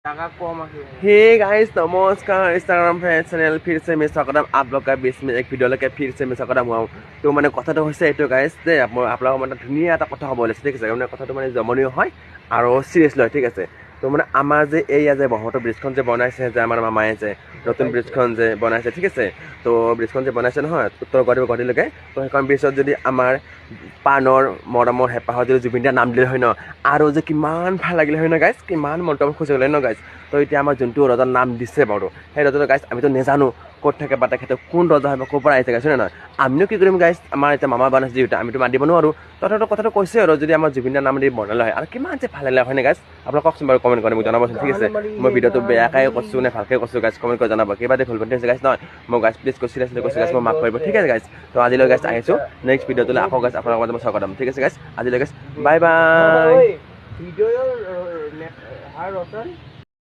hey guys नमस्कार Instagram channel फिर से मैं स्वागतम आप लोग का बीच में एक वीडियो लेके फिर से मैं स्वागतम हुआ हूँ तो मैंने कथा হৈছে এইটো गाइस যে आप लोग মানে ধুনিয়া এটা কথা হ'ব লৈছে ঠিক আছে মানে কথাটো মানে জমনীয় হয় আৰু সিৰিয়াস লয় ঠিক আছে তো মানে আমাৰ যে এইয়া যে ব্ৰহ্মপুত্ৰ ব্ৰিজখন যে বনাইছে যে আমাৰ মামায়ে যে নতুন ব্ৰিজখন যে বনাইছে ঠিক আছে তো ব্ৰিজখন যে বনাইছে নহয় উত্তৰ গুৱাহাটীলৈকে তো সেইখন ব্ৰিজত যদি আমাৰ পানৰ মৰমৰ হেঁপাহত যদি জুবিন দাৰ নাম দিলে হয় ন আৰু যে কিমান ভাল লাগিলে হয় ন গাইছ কিমান মনটো খুচি গ'লে ন গাইছ তো এতিয়া আমাৰ যোনটো ৰজাৰ নাম দিছে বাৰু সেই ৰজাটো গাইছ আমিতো নেজানো ক'ত থাকে বা তেখেতে কোন ৰজা হয় বা ক'ৰ পৰা আহিছে গাইছ হয় নহয় আমিনো কি কৰিম গাইছ আমাৰ এতিয়া মামা বান আছে যিহেতু আমিতো মাতিব নোৱাৰোঁ তথাপিতো কথাটো কৈছে আৰু যদি আমাৰ জুবিন দাৰ নাম দি বনালে হয় আৰু কিমান যে ভাল লাগিলে হয় নে গাইছ আপোনালোক কওকচোন বাৰু কমেণ্ট কৰি মোক জনাবচোন ঠিক আছে মই ভিডিঅ'টো বেয়াকৈ কৈছোঁ নে ভালকৈ কৈছোঁ গাইছ কমেণ্ট কৰি জনাব কিবা ভুল ভণ্টি হৈছে গাইছ নহয় মই গাইছ প্লিজ কৈছোঁ গাইছ মই মাফ কৰিব ঠিক আছে গাইছ তো আজিলৈ গাইছ আহিছোঁ নেক্সট ভিডিঅ'টোলৈ আকৌ গাইছ আপোনালোকৰ মাজত মই স্বাগতম ঠিক আছে গাইছ আজিলৈ গাইছ বাই বাই